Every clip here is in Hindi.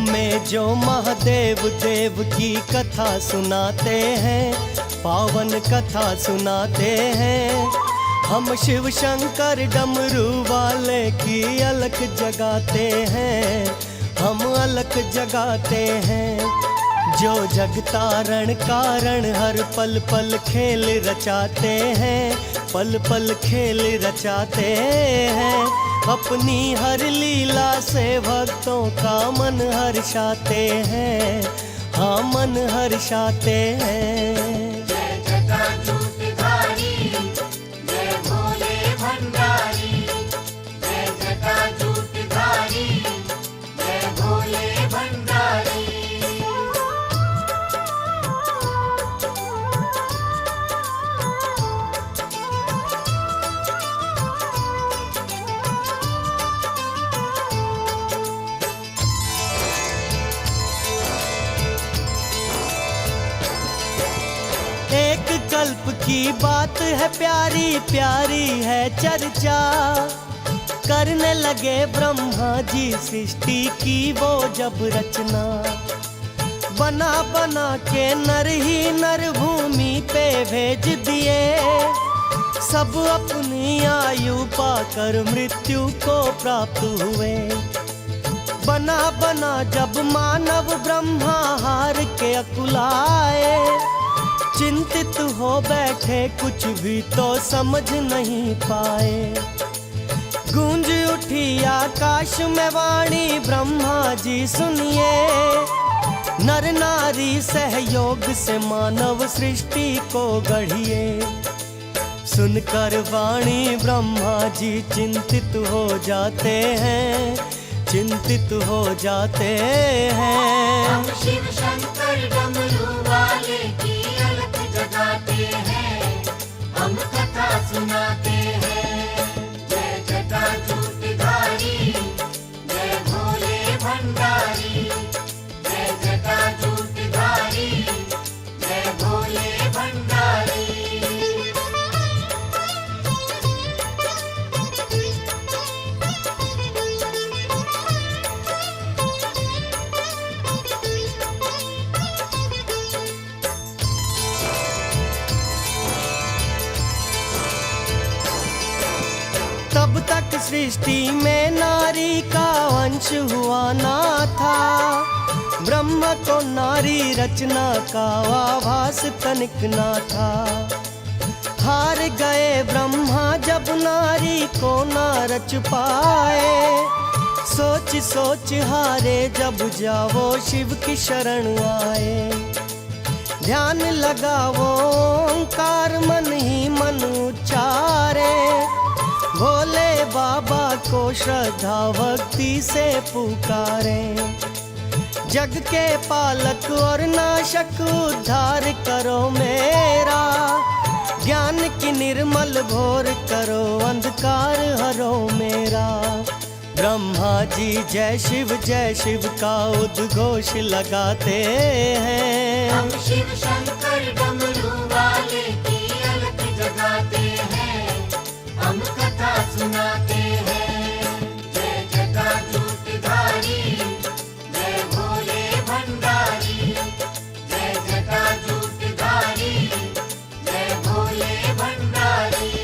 में जो महादेव देव की कथा सुनाते हैं, पावन कथा सुनाते हैं। हम शिव शंकर डमरू वाले की अलख जगाते हैं, हम अलख जगाते हैं। जो जगतारण कारण हर पल पल खेल रचाते हैं, पल पल खेल रचाते हैं। अपनी हर लीला से भक्तों का मन हर्षाते हैं, हाँ मन हर्षाते हैं। जय जटाजूटधारी, जय भोले भंडारी। जय जटाजूटधारी, जय भोले भंडारी। एक कल्प की बात है प्यारी प्यारी है चर्चा। करने लगे ब्रह्मा जी सृष्टि की वो जब रचना। बना बना के नर ही नर भूमि पे भेज दिए। सब अपनी आयु पाकर मृत्यु को प्राप्त हुए। बना बना जब मानव ब्रह्मा हार के अकुलाए। चिंतित हो बैठे कुछ भी तो समझ नहीं पाए। गूंज उठी आकाश में वाणी ब्रह्मा जी सुनिए। नर नारी सहयोग से मानव सृष्टि को गढ़िए। सुनकर वाणी ब्रह्मा जी चिंतित हो जाते हैं, चिंतित हो जाते हैं। हम शिव शंकर डमरू वाले की अलख जगाते हैं, हम कथा सुनाते हैं। जय जटाजूटधारी, जय भोले भंडारी। जय जटाजूटधारी, जय भोले भंडारी। तब तक सृष्टि में नारी का वंश हुआ ना था। ब्रह्म को नारी रचना का आभास तनिक ना था। हार गए ब्रह्मा जब नारी को ना रच पाए। सोच सोच हारे जब जावो शिव की शरण आए। ध्यान लगावो ओंकार मन ही मन उच्चारे। भोले बाबा को श्रद्धा भक्ति से पुकारे। जग के पालक और नाशक उद्धार करो मेरा। ज्ञान की निर्मल भोर करो अंधकार हरो मेरा। ब्रह्मा जी जय शिव का उद्घोष लगाते हैं। हम शिव शंकर डमरू वाले की अलख जगाते हैं, हम कथा सुनाते हैं। जय जटाजूटधारी, जय भोले भंडारी। जय जटाजूटधारी, जय भोले भंडारी।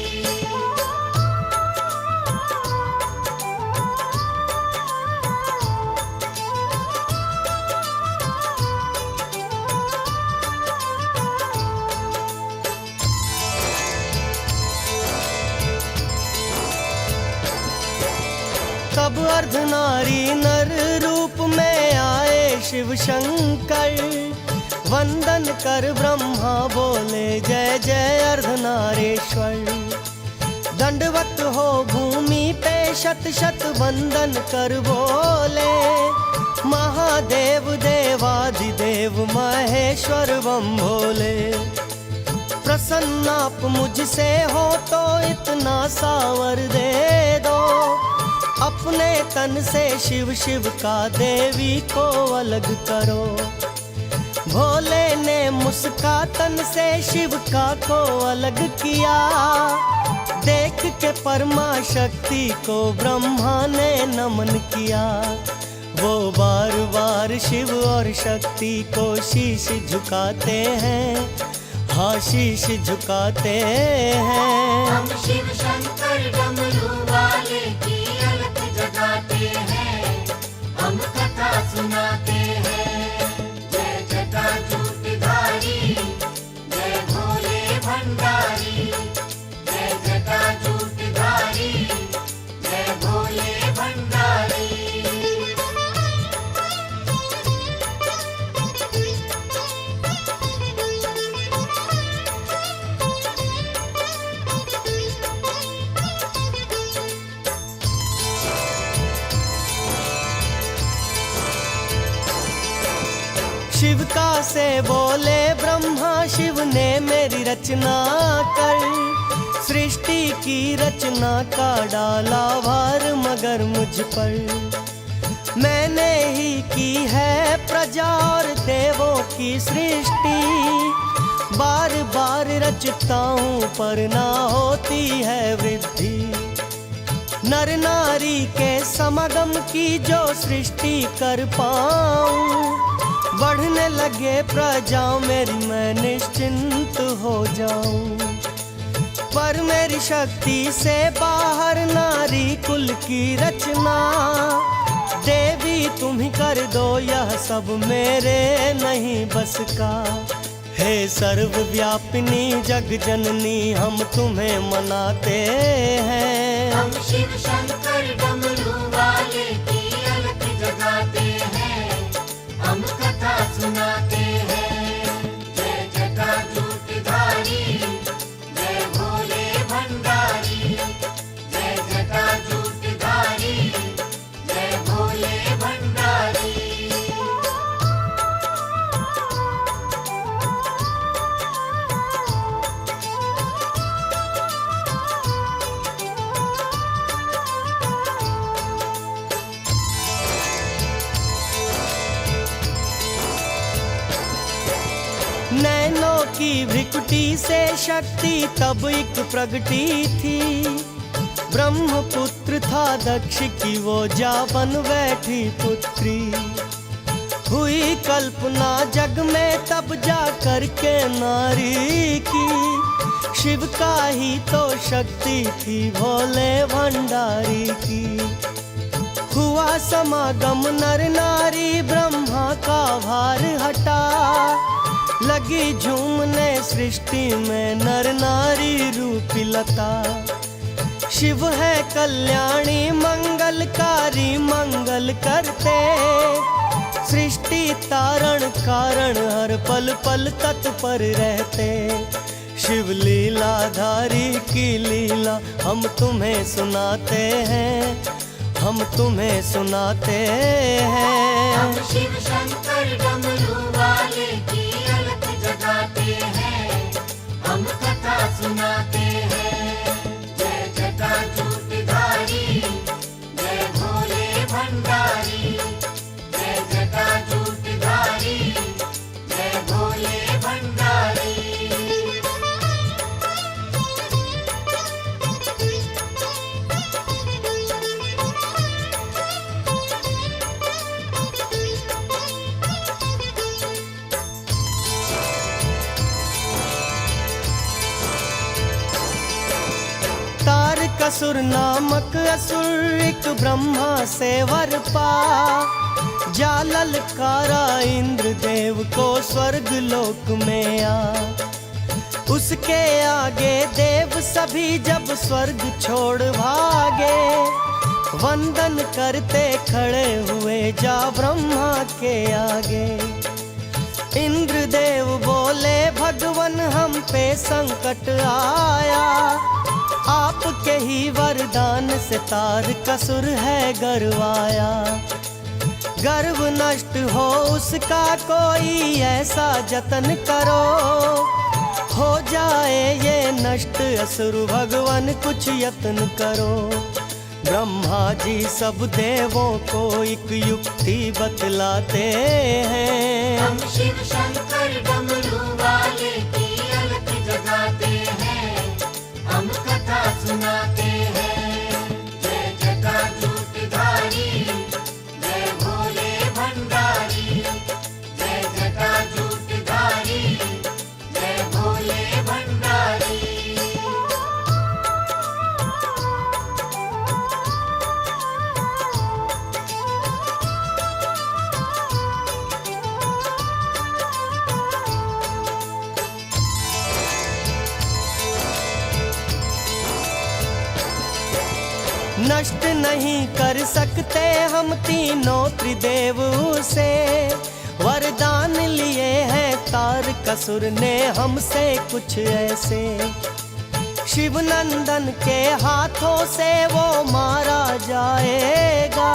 तब अर्धनारी नर रूप में आए शिव शंकर। वंदन कर ब्रह्मा बोले जय जय अर्धनारेश्वर। दंडवत हो भूमि पे शत शत वंदन कर बोले। महादेव देवाधिदेव महेश्वर बम भोले। प्रसन्न आप मुझसे हो तो इतना सावर दे दो। अपने तन से शिव शिव का देवी को अलग करो। भोले ने मुस्का तन से शिव का को अलग किया। देख के परमा शक्ति को ब्रह्मा ने नमन किया। वो बार बार शिव और शक्ति को शीश झुकाते हैं, हाँ शीश झुकाते हैं। हम शिव शंकर डमरू वाले की अलख जगाते हैं, हम कथा सुनाते हैं। जय जटाजूटधारी, जय भोले भंडारी, जय जटाजूटधारी, जय भोले भंडारी। शिव का से बोले ब्रह्मा, शिव ने मेरी रचना कर सृष्टि की रचना का डाला भार मगर मुझ पर। मैंने ही की है प्रजा और देवों की सृष्टि, बार बार रचता हूँ पर ना होती है वृद्धि। नर नारी के समागम की जो सृष्टि कर पाऊं, बढ़ने लगे प्रजाओं मेरी मैं निश्चिंत हो जाऊं। पर मेरी शक्ति से बाहर नारी कुल की रचना, देवी तुम ही कर दो यह सब मेरे नहीं बस का। हे सर्वव्यापिनी जग जननी हम तुम्हें मनाते हैं। हम शिव शंकर डमरू वाले की अलख जगाते हैं, हम कथा सुनाते हैं। जय जटाजूटधारी, जय भोले भंडारी, जय जटाजूटधारी, जय भोले भंडारी। नैनों की भ्रिकुटी से शक्ति तब एक प्रगटी थी। ब्रह्मपुत्र था दक्ष की वो जा बन बैठी पुत्री। हुई कल्पना जग में तब जा करके नारी की, शिव का ही तो शक्ति थी भोले भंडारी की। हुआ समागम नर नारी ब्रह्मा का भार हटा, लगी झूमने सृष्टि में नर नारी रूपी लता। शिव है कल्याणी मंगलकारी मंगल करते, सृष्टि तारण कारण हर पल पल तत्पर रहते। शिव लीलाधारी की लीला हम तुम्हें सुनाते हैं, हम तुम्हें सुनाते हैं। हम शिव शंकर डमरू वाले की अलख जगाते हैं, हम कथा सुनाते हैं। जय जटाजूटधारी, जय भोले भंडारी, जय जटाजूटधारी, जय भोले भंडारी। असुर नामक असुर एक ब्रह्मा से वर पा, जा ललकारा इंद्र देव को स्वर्ग लोक में आ। उसके आगे देव सभी जब स्वर्ग छोड़ भागे, वंदन करते खड़े हुए जा ब्रह्मा के आगे। इंद्र देव बोले भगवन हम पे संकट आया, आपके ही वरदान से तार कसुर है गरवाया। गर्व नष्ट हो उसका कोई ऐसा जतन करो, हो जाए ये नष्ट असुर भगवन कुछ यत्न करो। ब्रह्मा जी सब देवों को एक युक्ति बतलाते हैं। हम शिव शंकर डमरू वाले की अलख जगाते हैं, हम कथा सुनाते हैं। जय जटाजूटधारी, जय भोले नष्ट नहीं कर सकते हम तीनों त्रिदेव से। वरदान लिए हैं तारकासुर ने हमसे कुछ ऐसे। शिव नंदन के हाथों से वो मारा जाएगा।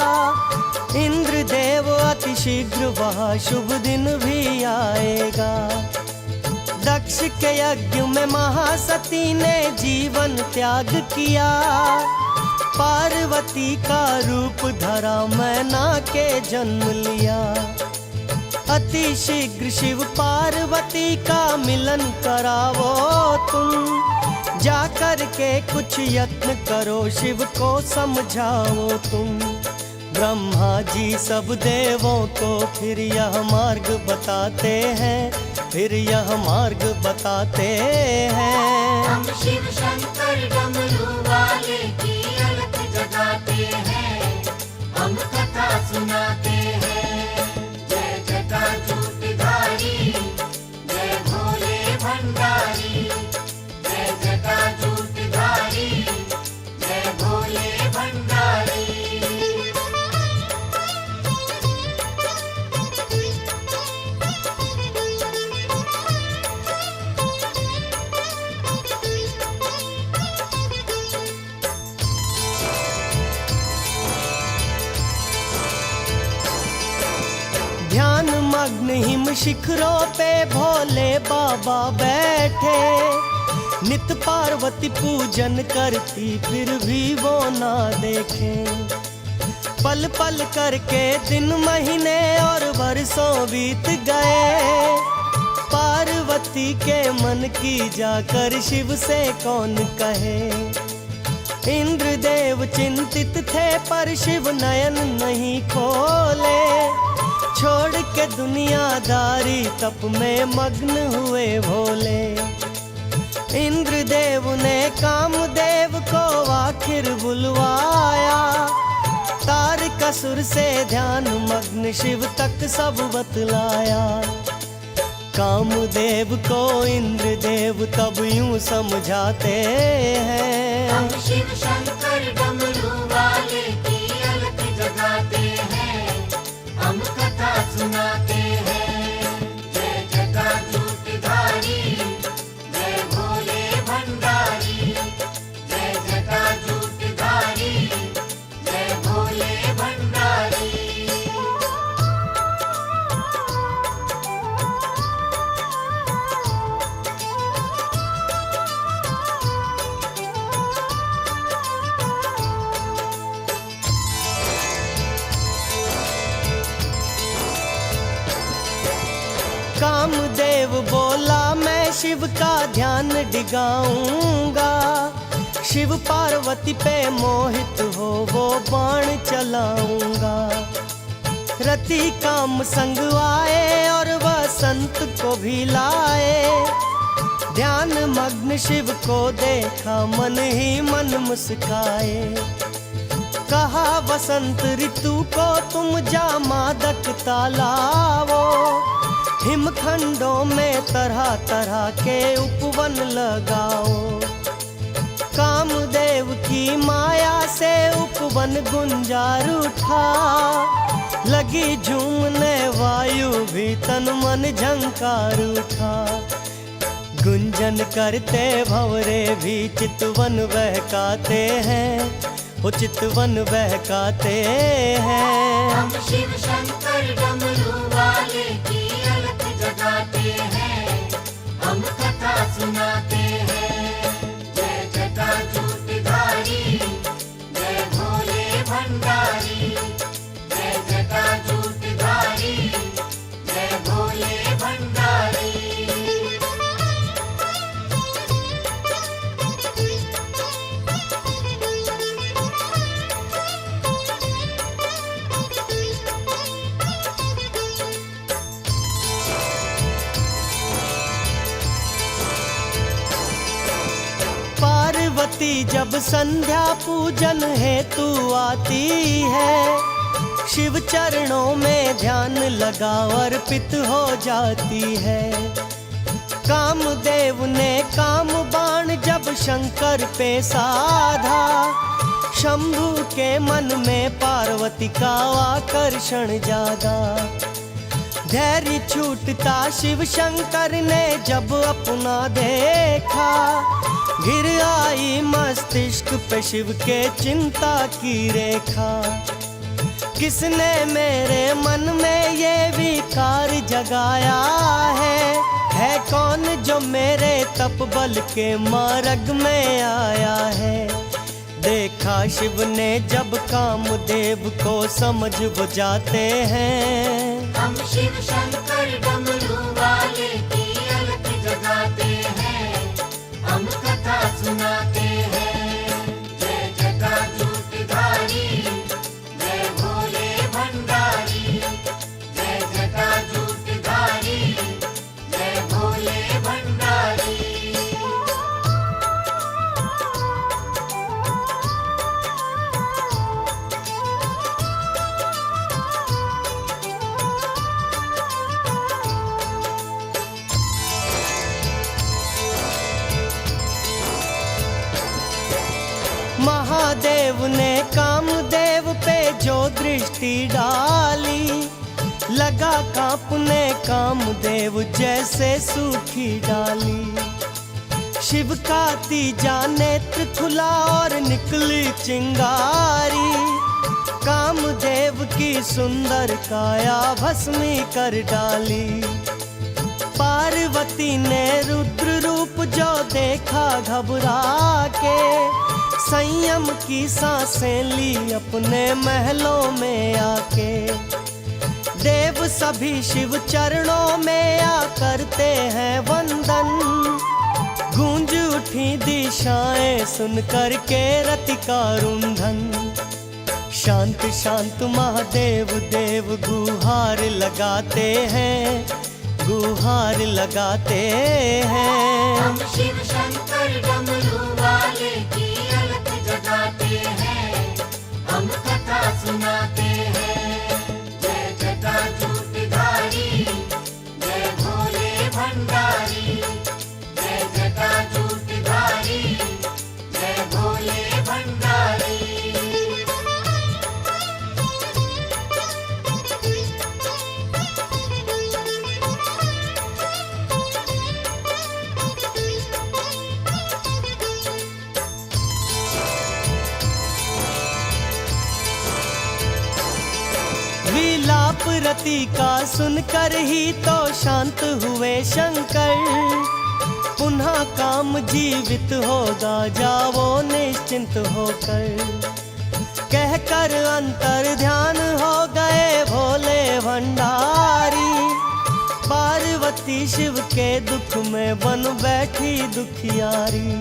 इंद्रदेव अति शीघ्र वह शुभ दिन भी आएगा। दक्ष के यज्ञ में महासती ने जीवन त्याग किया। पार्वती का रूप धरा मैना के जन्म लिया। अति शीघ्र शिव पार्वती का मिलन करावो तुम। जाकर के कुछ यत्न करो शिव को समझाओ तुम। ब्रह्मा जी सब देवों को फिर यह मार्ग बताते हैं, फिर यह मार्ग बताते हैं। हम शिव शंकर डमरू वाले की अलख जगाते हैं, हम कथा सुनाते हैं। जय जटाजूटधारी, जय भोले भंडारी। जय जटाजूटधारी, जय भोले भंडारी। ध्यान मग्न हिम शिखरों पे भोले बाबा बैठे। नित पार्वती पूजन करती फिर भी वो ना देखे। पल पल करके दिन महीने और वर्षों बीत गए। पार्वती के मन की जाकर शिव से कौन कहे। इंद्रदेव चिंतित थे पर शिव नयन नहीं खोले। छोड़ के दुनियादारी तप में मग्न हुए भोले। इंद्रदेव ने कामदेव को आखिर बुलवाया। तारकासुर से ध्यान मग्न शिव तक सब बतलाया। कामदेव को इंद्रदेव तब यूं समझाते हैं। हम शिव शंकर डमरू वाले की अलख जगाते हैं, हम कथा सुनाते हैं। जय जटाजूटधारी, जय भोले भंडारी। जय जटाजूटधारी, जय भोले भंडारी। कामदेव बोला मैं शिव का ध्यान डिगाऊंगा। शिव पार्वती पे मोहित हो वो बाण चलाऊंगा। रति काम संग आए और वसंत को भी लाए। ध्यान मग्न शिव को देखा मन ही मन मुस्काए। कहा वसंत ऋतु को तुम जा मादकता लाओ। हिमखंडों में तरह तरह के उपवन लगाओ। कामदेव की माया से उपवन गुंजार उठा। लगी झूमने वायु भी तन मन झंकार उठा। गुंजन करते भंवरे भी चितवन बहकाते हैं, वो चितवन बहकाते हैं। हम शिव शंकर डमरू वाले की अलख जगाते हैं, हम कथा सुनाते हैं। जय जटाजूटधारी, जय भोले भंडारी। जय जटाजूटधारी, जय भोले भंडारी। पार्वती जब संध्या पूजन हेतु आती है। शिव चरणों में ध्यान लगा अर्पित हो जाती है। कामदेव ने काम बाण जब शंकर पे साधा। शंभु के मन में पार्वती का आकर्षण जागा। धैर्य छूटता शिव शंकर ने जब अपना देखा, घिर आई मस्तिष्क पे शिव के चिंता की रेखा। किसने मेरे मन में ये विकार जगाया है कौन जो मेरे तप बल के मार्ग में आया है। देखा शिव ने जब कामदेव को समझ बुझाते हैं, हम शिव शंकर डमरू वाले की अलख जगाते हैं, हम कथा सुनाते हैं। जय जटाजूटधारी, जय भोले भंडारी, जय जटाजूटधारी, जय भोले भंडारी। महादेव ने कामदेव पे जो दृष्टि डाली, लगा कांपने कामदेव जैसे सूखी डाली। शिव का तीजा नेत्र खुला और निकली चिंगारी, कामदेव की सुंदर काया भस्मी कर डाली। पार्वती ने रुद्र रूप जो देखा घबरा के, संयम की सांसें ली अपने महलों में आके। देव सभी शिव चरणों में आ करते हैं वंदन, गूंज उठी दिशाएं सुन कर के रति का रुंधन। शांत शांत महादेव देव गुहार लगाते हैं, गुहार लगाते हैं। हम शिव शंकर डमरू वाले की अलख जगाते हैं, हम कथा सुनाते हैं। जय जटाजूटधारी, जय भोले भंडारी, जय जटाजूटधारी, जय भोले भंडारी। विलाप रति का सुनकर ही तो शांत हुए शंकर। पुनः काम जीवित होगा जाओ निश्चिंत होकर, कहकर अंतर ध्यान हो गए भोले भंडारी। पार्वती शिव के दुख में बन बैठी दुखियारी।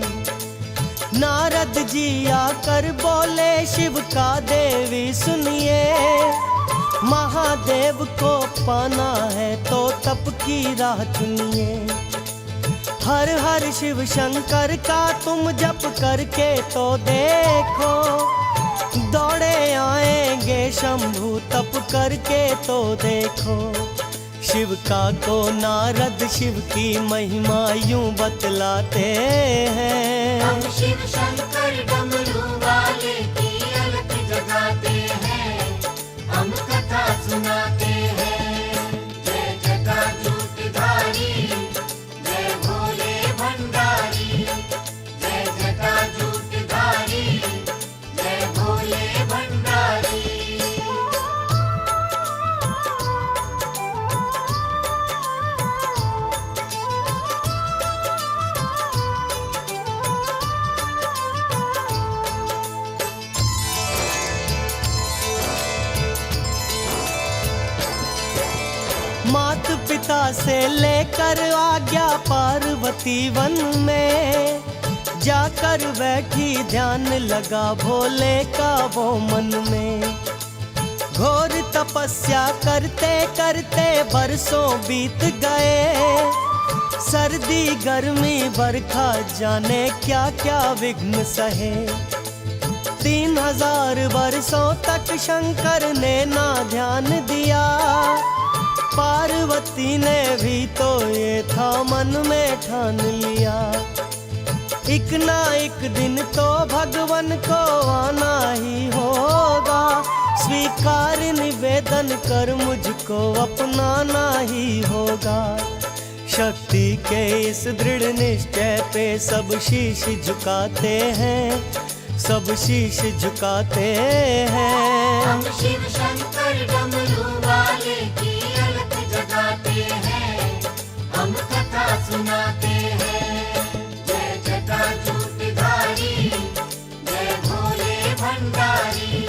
नारद जी आकर बोले शिव का देवी सुनिए, महादेव को पाना है तो तप की राह चुनिए। हर हर शिव शंकर का तुम जप करके तो देखो, दौड़े आएंगे शंभु तप करके तो देखो। शिव का को नारद शिव की महिमा यूं बतलाते हैं, हम शिव शंकर डमरू वाले की अलख जगाते हैं, हम कथा सुनाते हैं। जय जटाजूटधारी, जय भोले भंडारी, जय जटाजूटधारी, जय भोले भंडारी। मात पिता से लेकर आज्ञा पार्वती वन में, जाकर बैठी ध्यान लगा भोले का वो मन में। घोर तपस्या करते करते बरसों बीत गए, सर्दी गर्मी बरखा जाने क्या क्या विघ्न सहे। 3000 वर्षों तक शंकर ने ना ध्यान दिया, पार्वती ने भी तो ये था मन में ठान लिया। एक ना एक दिन तो भगवान को आना ही होगा। स्वीकार निवेदन कर मुझको अपनाना ही होगा। शक्ति के इस दृढ़ निश्चय पे सब शीश झुकाते हैं, सब शीश झुकाते हैं। हम शिव शंकर डमरू वाले की अलख जगाते हैं, हम कथा सुनाते हैं। जय जटाजूटधारी, जय भोले भंडारी,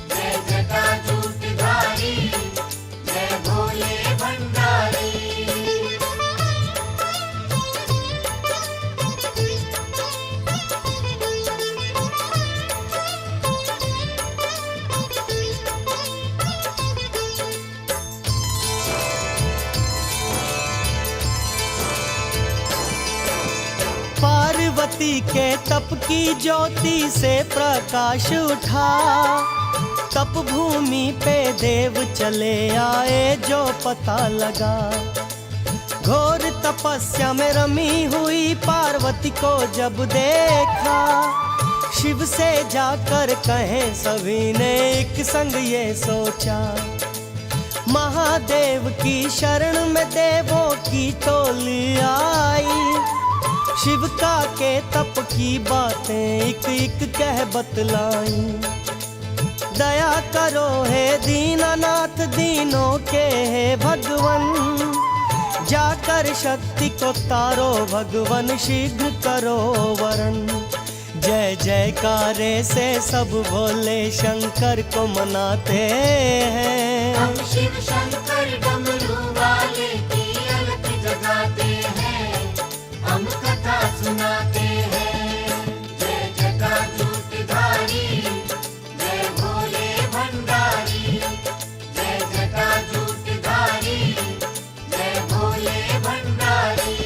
जय जटाजूटधारी, जय भोले भंडारी। पार्वती के तप की ज्योति से प्रकाश उठा। तप भूमि पे देव चले आए जो पता लगा। घोर तपस्या में रमी हुई पार्वती को जब देखा, शिव से जाकर कहें सभी ने एक संग ये सोचा। महादेव की शरण में देवों की टोली आई। शिव का के तप की बातें एक एक कह बतलाई। दया करो हे दीनानाथ दीनों के हे भगवन। जाकर शक्ति को तारो भगवन, शीघ्र करो वरन। जय जयकारे से सब भोले शंकर को मनाते हैं। हम शिव शंकर डमरू वाले की अलख जगाते हैं, हम कथा सुनाते हैं। जय जटाजूटधारी, जय भोले भंडारी, जय जटाजूटधारी, जय भोले भंडारी।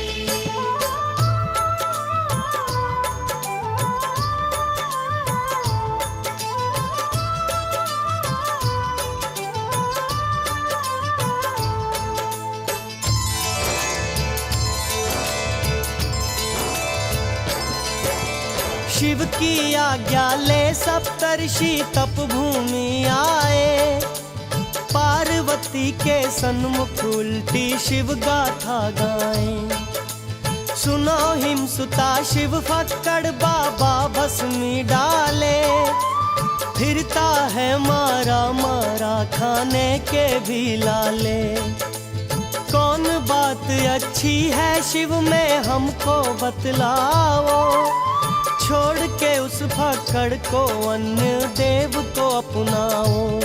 शिव की आज्ञा ले सप्तर्षि तप भूमि आए। पार्वती के सन्मुख उल्टी शिव गाथा गाएं। सुनो हिमसुता शिव फक्कड़ बाबा भस्मी डाले। फिरता है मारा मारा खाने के भी लाले। कौन बात अच्छी है शिव में हमको बतलाओ। छोड़ के उस फक्कड़ को अन्य देव को अपनाओ।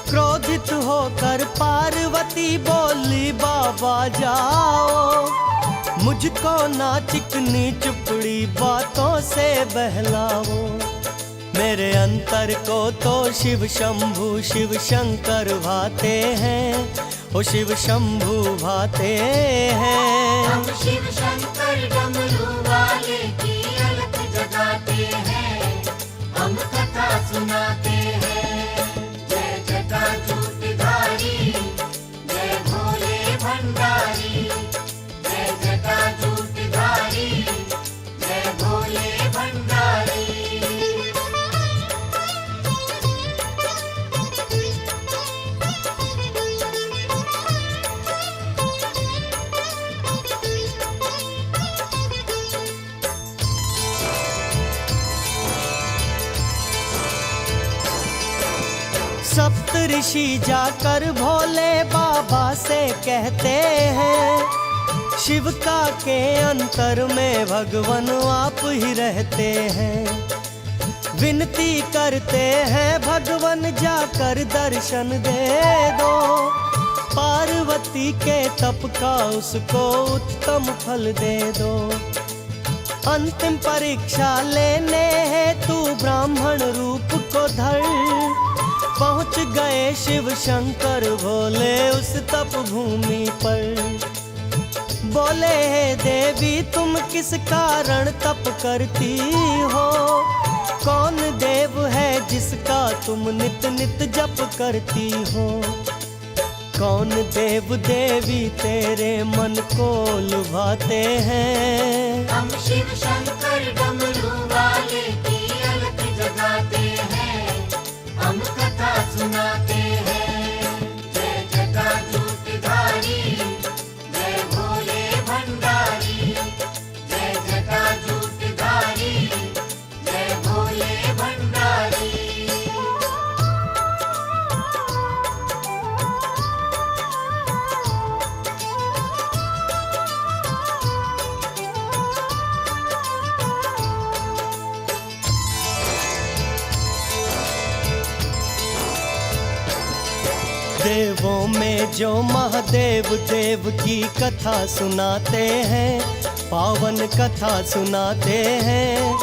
क्रोधित होकर पार्वती बोली बाबा जाओ। मुझको ना चिकनी चुपड़ी बातों से बहलाओ। मेरे अंतर को तो शिव शंभु शिव शंकर भाते हैं। ओ शिव शंभु भाते हैं। हम शिव शंकर डमरू वाले की अलख जगाते हैं, हम कथा सुनाते हैं। जय जटाजूटधारी, जय भोले भंडारी, जय जटाजूटधारी, जय भोले भंडारी। सप्त ऋषि जाकर भोले बाबा से कहते हैं। शिव का के अंतर में भगवान आप ही रहते हैं। विनती करते हैं भगवान जाकर दर्शन दे दो। पार्वती के तप का उसको उत्तम फल दे दो। अंतिम परीक्षा लेने है तू ब्राह्मण रूप को धर। पहुँच गए शिव शंकर भोले उस तप भूमि पर। बोले हे देवी तुम किस कारण तप करती हो। कौन देव है जिसका तुम नित नित जप करती हो। कौन देव देवी तेरे मन को लुभाते हैं। हम शिव शंकर डमरू वाले की अलख जगाते हैं, हम कथा सुनाते हैं। जय जटाजूटधारी, जय भोले भंडारी, जय जटाजूटधारी, जय भोले भंडारी। देवों में जो महादेव देव की कथा सुनाते हैं, पावन कथा सुनाते हैं।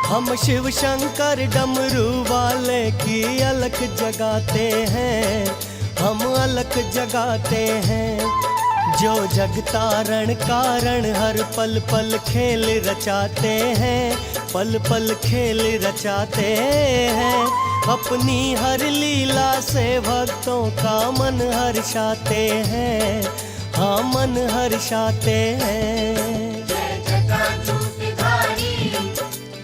हम शिव शंकर डमरू वाले की अलख जगाते हैं, हम अलख जगाते हैं। जो जगतारण कारण हर पल पल खेल रचाते हैं, पल पल खेल रचाते हैं। अपनी हर लीला से भक्तों का मन हर्षाते हैं, हाँ मन हर्षाते हैं। जय जटाजूटधारी,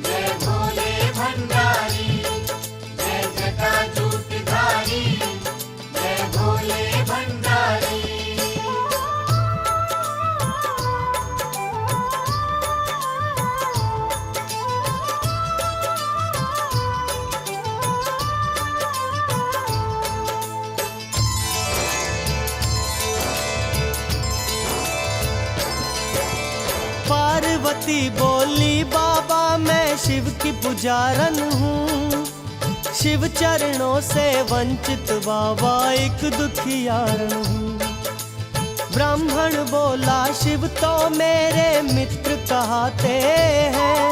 जय भोले भंडारी, जय जटाजूटधारी, जय भोले भंडारी। पार्वती बोली बाबा मैं शिव की पुजारन हूँ, शिव चरणों से वंचित बाबा एक दुखियारन हूँ। ब्राह्मण बोला शिव तो मेरे मित्र कहाते हैं,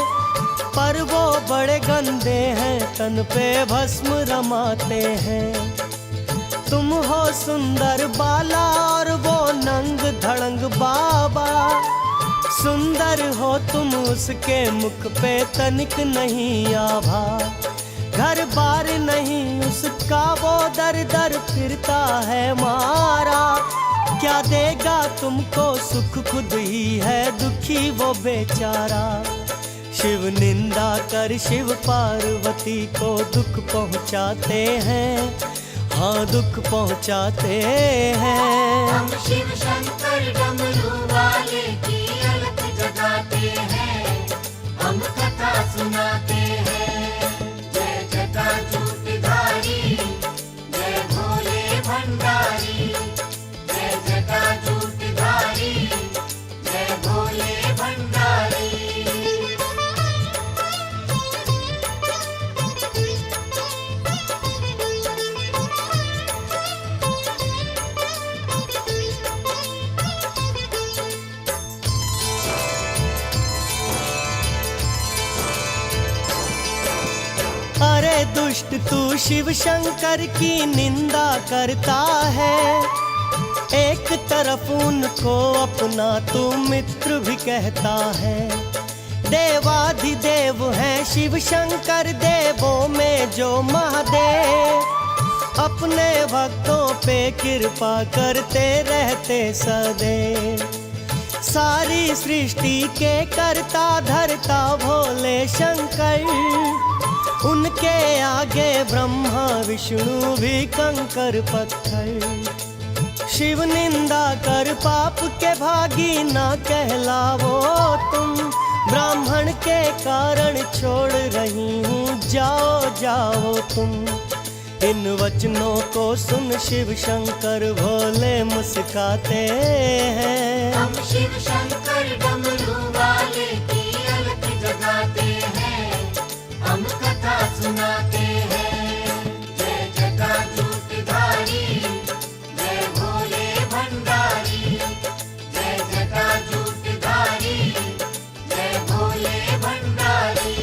पर वो बड़े गंदे हैं तन पे भस्म रमाते हैं। तुम हो सुंदर बाला और वो नंग धड़ंग बाबा, सुंदर हो तुम उसके मुख पे तनिक नहीं आभा। घर बार नहीं उसका वो दर दर फिरता है मारा, क्या देगा तुमको सुख खुद ही है दुखी वो बेचारा। शिव निंदा कर शिव पार्वती को दुख पहुंचाते हैं, हाँ दुख पहुंचाते हैं। हम शिव शंकर डमरू वाले की अलख जगाते हैं, हम कथा सुनाते हैं। जय जटाजूटधारी, जय भोले भंडारी, जय जटाजूटधारी, जय भोले भंडारी। अरे दुष्ट तू शिव शंकर की निंदा करता है, एक तरफ उनको अपना तू मित्र भी कहता है। देवाधिदेव हैं शिव शंकर देवों में जो महादेव, अपने भक्तों पे कृपा करते रहते सदैव। सारी सृष्टि के करता धरता भोले शंकर, उनके आगे ब्रह्मा विष्णु भी कंकर पत्थर। शिव निंदा कर पाप के भागी ना कहलावो तुम, ब्राह्मण के कारण छोड़ रही हूँ जाओ जाओ तुम। इन वचनों को सुन शिव शंकर भोले मुस्काते हैं। हम शिव शंकर डमरू वाले की अलख जगाते हैं, हम कथा सुनाते हैं। जय जटाजूटधारी, जय भोले भंडारी, जय जटाजूटधारी, जय भोले भंडारी।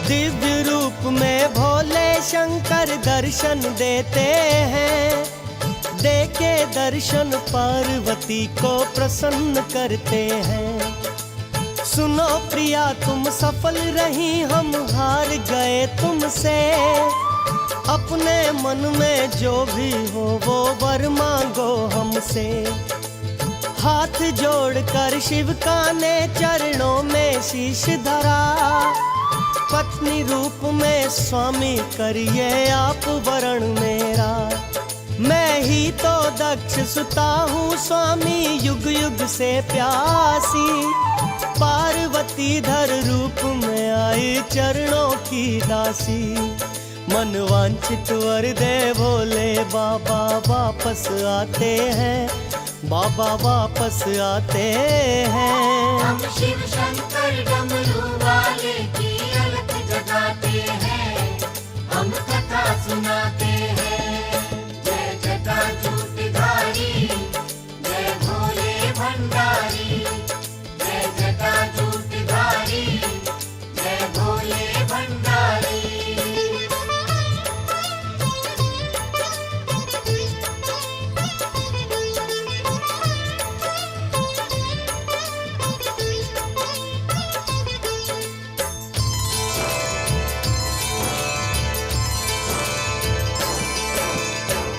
दिव्य रूप में भोले शंकर दर्शन देते हैं, देके दर्शन पार्वती को प्रसन्न करते हैं। सुनो प्रिया तुम सफल रही, हम हार गए तुमसे। अपने मन में जो भी हो वो वर मांगो हमसे। हाथ जोड़कर शिव का ने चरणों में शीश धरा, पत्नी रूप में स्वामी करिए आप वरण मेरा। मैं ही तो दक्ष सुता हूँ स्वामी, युग युग से प्यासी। पार्वती धर रूप में आई चरणों की दासी। मन वांछित वर दे भोले बाबा वापस आते हैं, बाबा वापस आते हैं। हम शिव शंकर डमरू वाले की अलख जगाते हैं, हम कथा सुनाते हैं। जय जटाजूटधारी, जय भोले भंडारी। जय जटाजूटधारी, जय भोले भंडारी।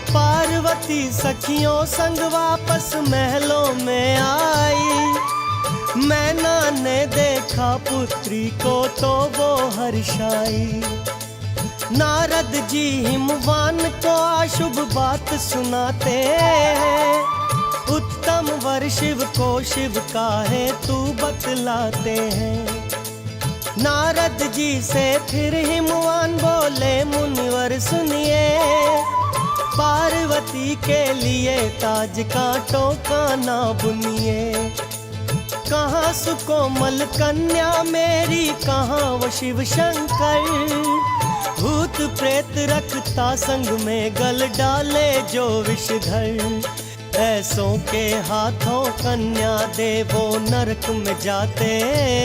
पार्वती सखियों संग वापस महलों में आई। मैना ने देखा पुत्री को तो वो हर्षाई। नारद जी हिमवान को अशुभ बात सुनाते हैं। उत्तम वर शिव को शिव का है तू बतलाते हैं। नारद जी से फिर हिमवान बोले मुनिवर सुनिए, पार्वती के लिए ताज कांटों का ना बुनिए। कहाँ सुकोमल कन्या मेरी, कहाँ वो शिव शंकर। भूत प्रेत रखता संग में गल डाले जो विषधर। ऐसों के हाथों कन्या देवो नरक में जाते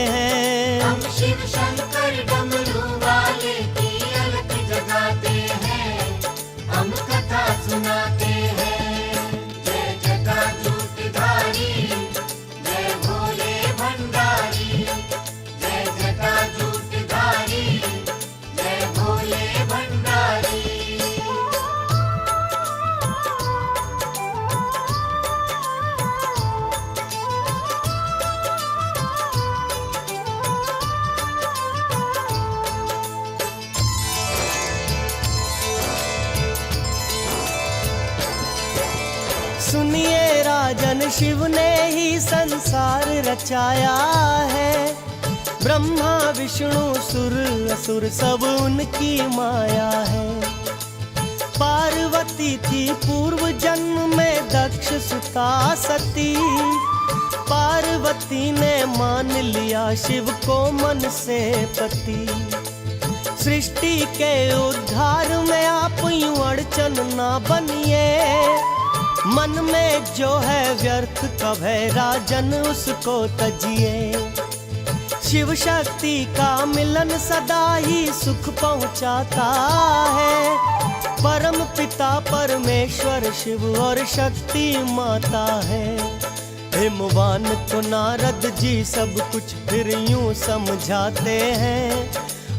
हैं। हम शिव शंकर डमरू वाले की अलख जगाते हैं, हम कथा सुनाते हैं। जय जटाजूटधारी, जय भोले भंडारी। जय जटाजूटधारी, जय भोले भंडारी। सुनिए राजन, शिव ने ही संसार रचाया है। ब्रह्मा विष्णु सुर असुर सब उनकी माया है। पार्वती थी पूर्व जन्म में दक्ष सुता सती। पार्वती ने मान लिया शिव को मन से पति। सृष्टि के उद्धार में आप यूं अड़चन ना बनिए। मन में जो है व्यर्थ कब है राजन उसको तजिए। शिव शक्ति का मिलन सदा ही सुख पहुंचाता है। परम पिता परमेश्वर शिव और शक्ति माता है। हिमवान को नारद जी सब कुछ फिर यूं समझाते हैं,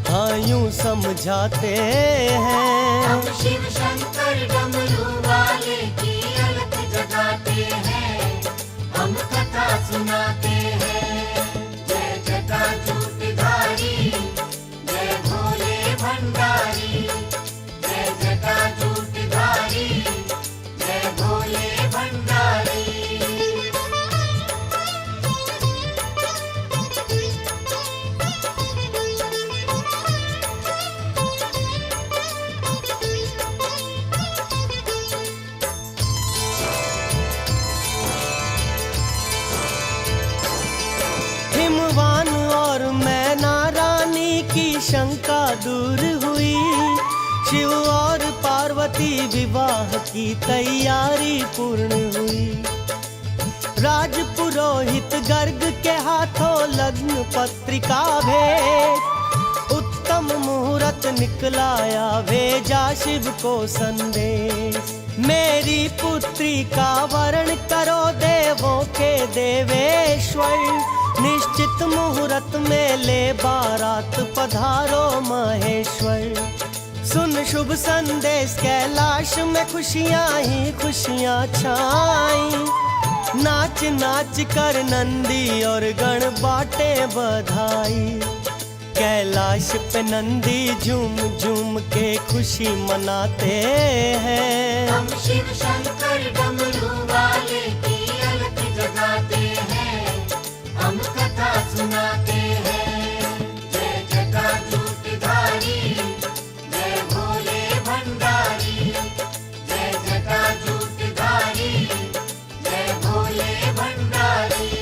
हाँ यूं समझाते हैं। हम शिव शंकर डमरू वाले की अलख जगाते हैं, हम कथा सुनाते हैं। जय जटाजूटधारी, जय भोले भंडारी। जय जटाजूटधारी, जय भोले भंडारी। हिमवान और मैना रानी की शंका दूर हुई। शिव और पार्वती विवाह की तैयारी पूर्ण हुई। राज पुरोहित गर्ग के हाथों लग्न पत्रिका भेंट। उत्तम मुहूर्त तुरंत निकलाया भेजा शिव को संदेश। मेरी पुत्री का वरण करो देवों के देवेश्वर, निश्चित मुहूर्त में ले बारात पधारो महेश्वर। सुन शुभ संदेश कैलाश में खुशियाँ ही खुशियाँ छाई, नाच नाच कर नंदी और गण बाटे बधाई। कैलाश पे नंदी झूम झूम के खुशी मनाते हैं। हम शिव शंकर डमरू वाले की अलख जगाते हैं, हम कथा सुनाते हैं। जय जटाजूटधारी, जय भोले भंडारी, जय जटाजूटधारी, जय भोले भंडारी।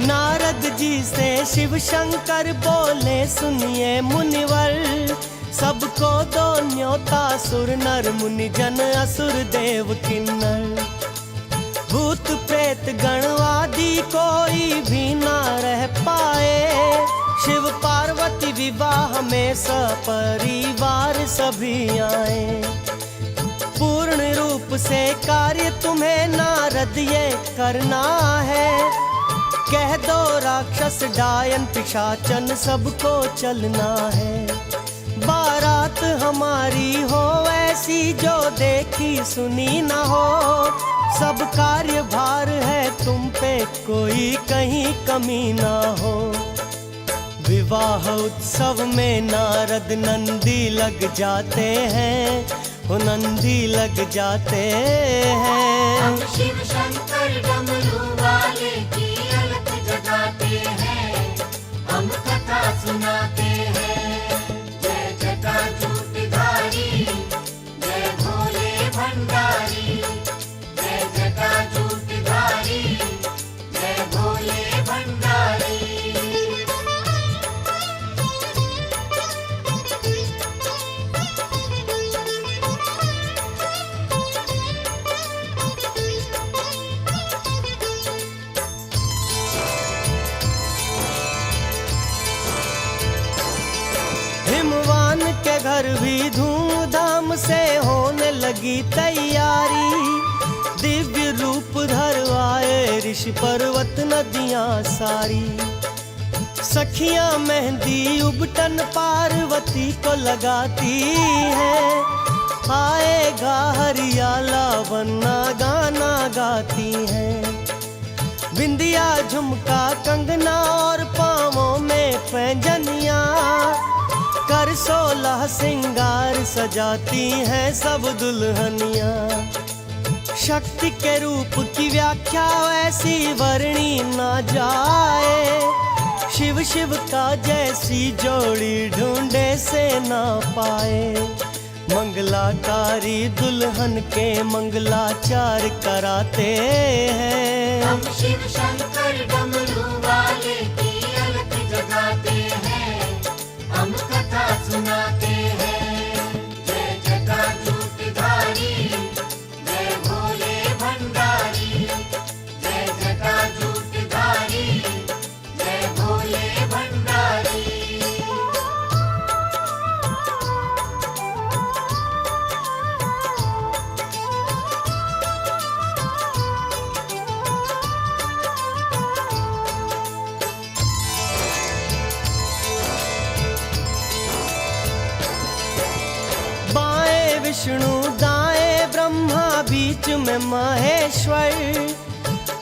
नारद जी से शिव शंकर बोले सुनिए मुनिवर, सबको दो न्योता सुर नर मुनि जन असुर देव किन्नर। भूत प्रेत गणवादी कोई भी ना रह पाए, शिव पार्वती विवाह में सपरिवार सभी आए। पूर्ण रूप से कार्य तुम्हें नारद ये करना है, कह दो राक्षस डायन पिशाचन सबको चलना है। बारात हमारी हो ऐसी जो देखी सुनी न हो, सब कार्य भार है तुम पे कोई कहीं कमी ना हो। विवाह उत्सव में नारद नंदी लग जाते हैं, वो नंदी लग जाते हैं। हम शिव शंकर डमरू वाले की अलख जगाते हैं, हम कथा सुनाते हैं। जय जटाजूटधारी, जय भोले भंडारी, जय जटाजूटधारी, जय भोले भंडारी। हिमवान के घर भी धूमधाम से होने लगी तैयारी, दिव्य रूप धरवाए ऋषि पर्वत नदियां सारी। सखियां मेहंदी उबटन पार्वती को लगाती है, आएगा हरियाला वन्ना गाना गाती है। बिंदिया झुमका कंगना और पाँवों में पैंजनिया, कर 16 सिंगार सजाती हैं सब दुल्हनिया। शक्ति के रूप की व्याख्या ऐसी वर्णी ना जाए, शिव शिव का जैसी जोड़ी ढूंढे से ना पाए। मंगलाकारी दुल्हन के मंगलाचार कराते हैं। हम शिव शंकर डमरू वाले की अलख जगाते हैं, हम कथा सुनाते हैं। जय जटाजूटधारी, जय भोले भंडारी, जय जटाजूटधारी, जय भोले भंडारी। विष्णु दाएं ब्रह्मा बीच में महेश्वर,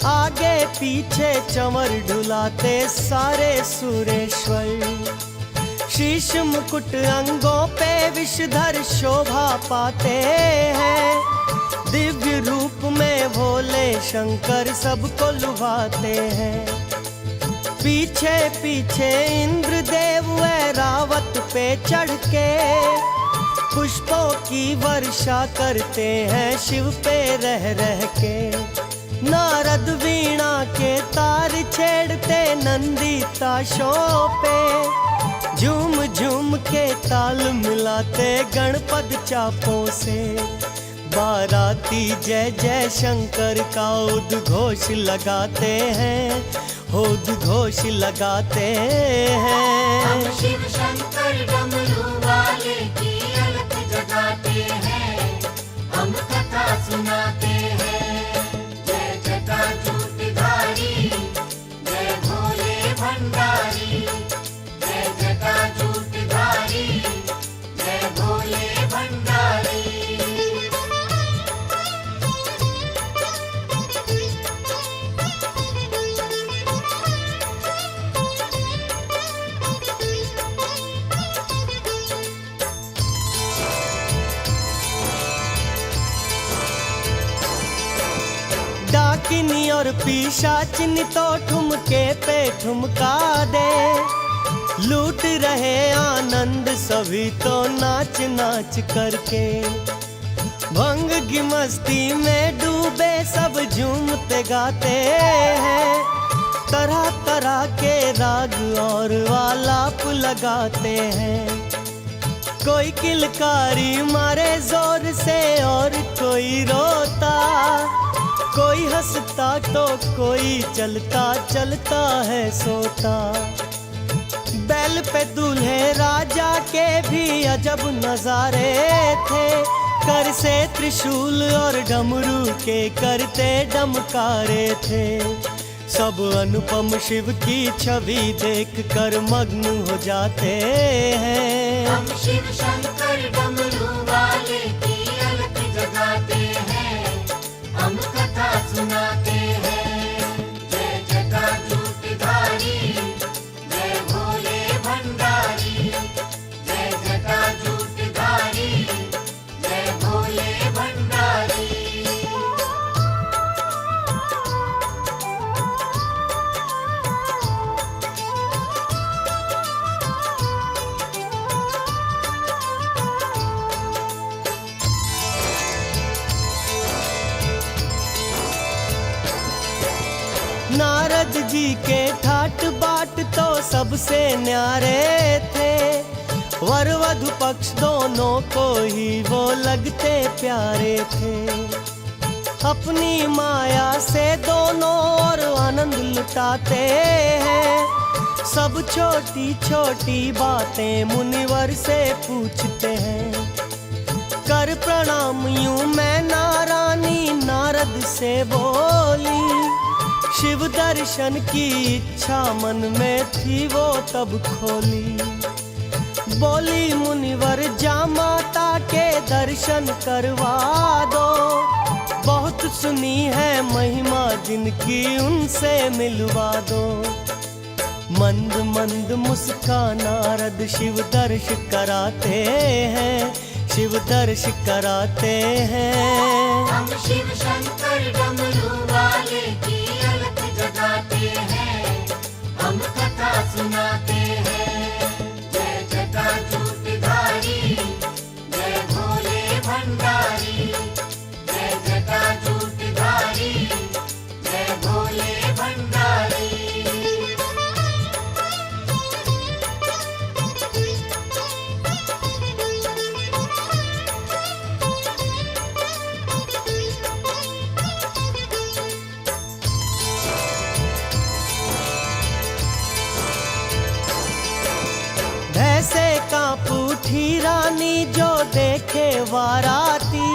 आगे पीछे चंवर ढुलाते सारे सुरेश्वर। शीश मुकुट अंगों पे विषधर शोभा पाते हैं, दिव्य रूप में भोले शंकर सबको लुभाते हैं। पीछे पीछे इंद्रदेव ऐरावत पे चढ़ के पुष्पों की वर्षा करते हैं शिव पे रह रह के। नारद वीणा के तार छेड़ते नंदी ताशों पे, झूम झूम के ताल मिलाते गणपत चापों से। बाराती जय जय शंकर का उद्घोष लगाते हैं, उद्घोष लगाते हम हैं। शिव शंकर डमरू वाले की अलख जगाते हैं, हम कथा सुनाते हैं। जय जटाजूटधारी, जय भोले भंडारी, जय जटाजूटधारी, जय भोले भंडारी। डाकिनी और पिशाचिनी तो ठुमके पे ठुमका दे, लूट रहे आनंद सभी तो नाच नाच करके। भंग की मस्ती में डूबे सब झूमते गाते हैं, तरह तरह के राग और आलाप लगाते हैं। कोई किलकारी मारे जोर से और कोई रोता, कोई हंसता तो कोई चलता चलता है सोता। बैल पे दूल्हे राजा के भी अजब नजारे थे, कर से त्रिशूल और डमरू के करते डमकारे थे। सब अनुपम शिव की छवि देख कर मग्न हो जाते हैं। हम शिव शंकर डमरू वाले की अलख जगाते हैं, हम कथा सुनाते हैं। जय जटाजूटधारी, जय भोले भंडारी, जय जटाजूटधारी, जय भोले भंडारी। नारद जी के ठाट बाट तो सबसे न्यारे थे, वर वधु पक्ष दोनों को ही वो लगते प्यारे थे। अपनी माया से दोनों और आनंद लुटाते हैं, सब छोटी छोटी बातें मुनिवर से पूछते हैं। कर प्रणाम यूं मैं नारानी नारद से बोली, शिव दर्शन की इच्छा मन में थी वो तब खोली। बोली मुनिवर जा माता के दर्शन करवा दो, बहुत सुनी है महिमा जिनकी उनसे मिलवा दो। मंद मंद मुस्कान नारद शिव दर्श कराते हैं, शिव दर्श कराते हैं। हम शिव शंकर डमरू वाले की अलख जगाते हैं, हम कथा सुनाते हैं। जय जटाजूटधारी, जय भोले भंडारी, जय जटाजूटधारी, जय भोले भंडारी। भैसे कांप उठी रानी जो देखे वाराती,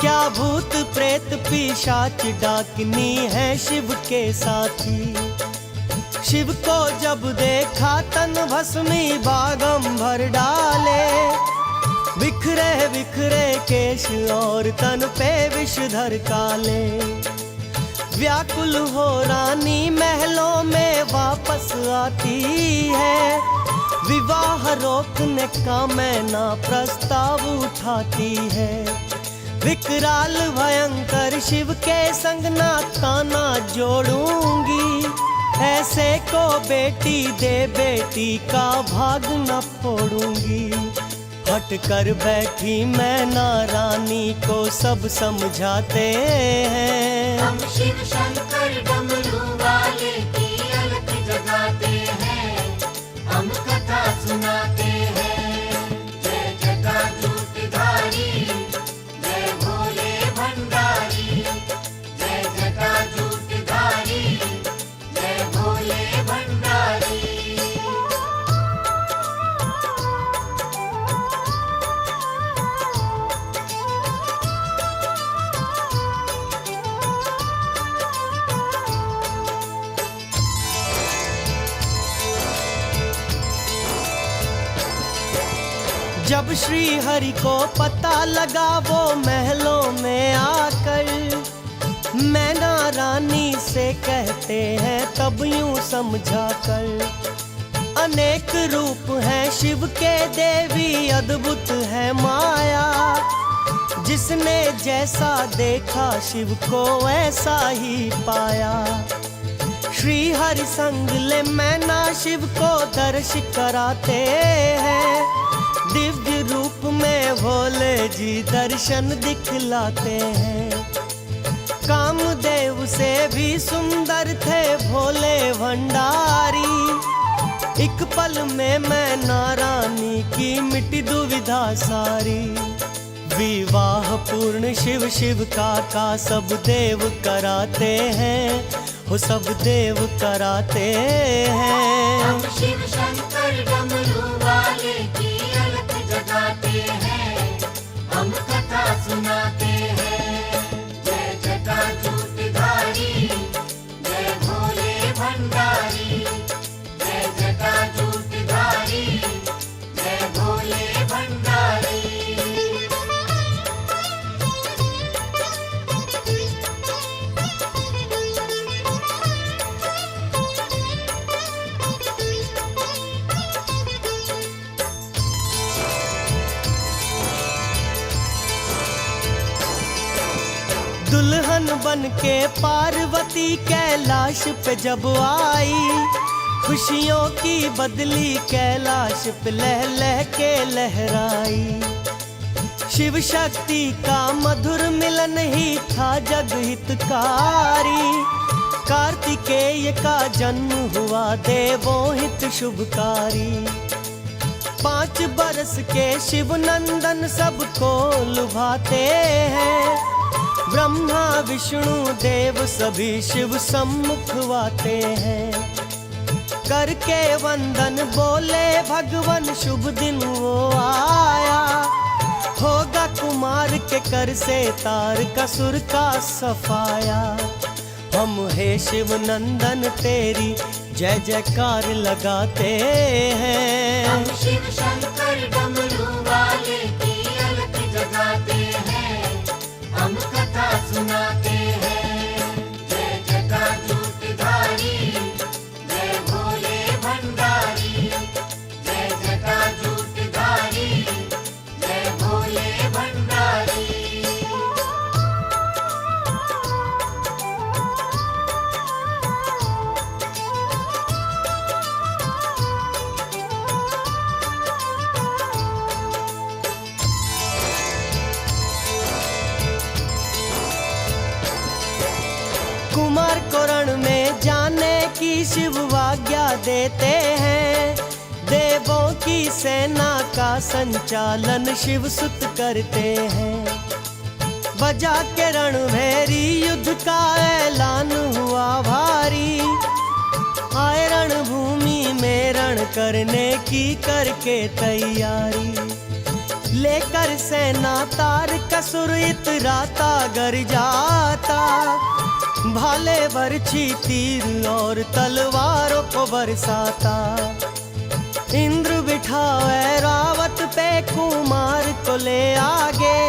क्या भूत प्रेत पिशाच डाकनी है शिव के साथी। शिव को जब देखा तन भस्मी बागम भर डाले, बिखरे बिखरे केश और तन पे विषधर काले। व्याकुल हो रानी महलों में वापस आती है, विवाह रोकने का मैना प्रस्ताव उठाती है। विकराल भयंकर शिव के संग ना ताना जोड़ूंगी, ऐसे को बेटी दे बेटी का भाग न फोड़ूंगी। हट कर बैठी मैना रानी रानी को सब समझाते हैं। हम शिव शंकर डमरू वाले की अलख जगाते हैं, हम कथा सुनाते हैं। जय जटाजूटधारी, जय भोले भंडारी, जय जटाजूटधारी, जय भोले भंडारी। जब श्री हरि को पता लगा वो महलों में आकर, मैना रानी से कहते हैं तब यूं समझा कर। अनेक रूप हैं शिव के देवी, अद्भुत है माया। जिसने जैसा देखा शिव को वैसा ही पाया। श्री हरि संग ले मैना शिव को दर्श कराते हैं। दिव्य रूप में भोले जी दर्शन दिखलाते हैं। कामदेव से भी सुंदर थे भोले भंडारी। एक पल में मैना रानी की मिटी दुविधा सारी। विवाह पूर्ण शिव शिव का सब देव कराते हैं, वो सब देव कराते हैं। हम शिव शंकर डमरू वाले की अलख जगाते हैं, हम कथा सुनाते हैं। जय जटाजूटधारी, जय भोले भंडारी, जय जटाजूटधारी, जय भोले भंडारी। दुल्हन बन के पार्वती कैलाश पे जब आई, खुशियों की बदली कैलाश पे लह लह के लहराई। शिव शक्ति का मधुर मिलन ही था जग हितकारी। कार्तिकेय का जन्म हुआ देवों हित शुभकारी। 5 बरस के शिव नंदन सबको लुभाते हैं। ब्रह्मा विष्णु देव सभी शिव सम्मुख आते हैं। करके वंदन बोले भगवन शुभ दिन वो आया। होगा कुमार के कर से तार कसुर का सफाया। हम हे शिव नंदन तेरी जय जयकार लगाते हैं। हम शिव शंकर डमरू वाले की अलख जगाते हैं, हम कथा सुनाते हैं। जय जटाजूटधारी, जय भोले भंडारी, जय जटाजूटधारी, जय भोले भंडारी। कुमार को रण में जाने की शिव आज्ञा देते हैं। देवों की सेना का संचालन शिव सुत करते हैं। बजा के रणभेरी युद्ध का ऐलान हुआ भारी। आए रणभूमि में रण करने की करके तैयारी। लेकर सेना तार कसुर इतराता गर जाता। भाले बरछी तीर और तलवारों को बरसाता। इंद्र बिठाए रावत पे कुमार को ले आगे।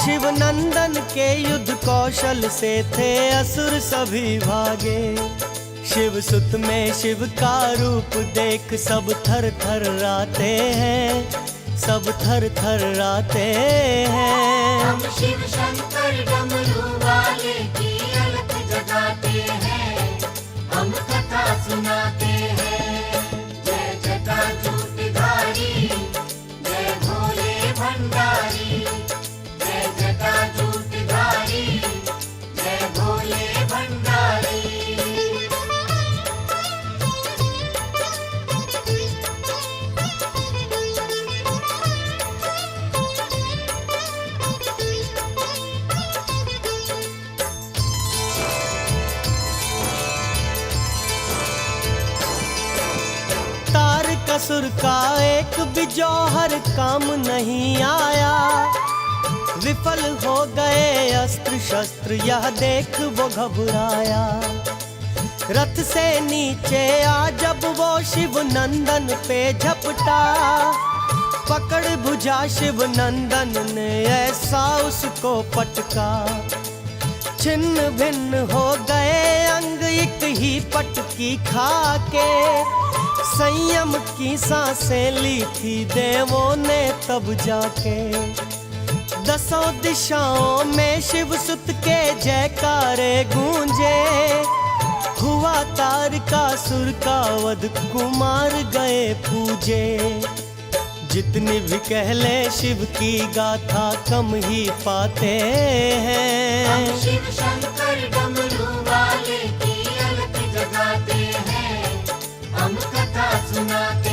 शिव नंदन के युद्ध कौशल से थे असुर सभी भागे। शिव सुत में शिव का रूप देख सब थर थर राते हैं, सब थर थर राते हैं। हम शिव शंकर डमरू वाले की अलख जगाते हैं, हम कथा सुनाते हैं। जय जटाजूटधारी, जय भोले भंडारी, जय असुर का एक भी जौहर काम नहीं आया। विफल हो गए अस्त्र शस्त्र, यह देख वो घबराया। रथ से नीचे आ जब वो शिव नंदन पे झपटा, पकड़ भुजा शिव नंदन ने ऐसा उसको पटका। छिन्न भिन्न हो गए अंग एक ही पटकी खा के। संयम की सांसें ली थी देवों ने तब जाके। दसों दिशाओं में शिव सुत के जयकारे गूंजे। हुआ तारकासुर का वध, कुमार गए पूजे। जितनी भी कह ले शिव की गाथा कम ही पाते हम हैं। शिव शंकर डमरू वाले की अलख जगाते हैं, हम कथा सुनाते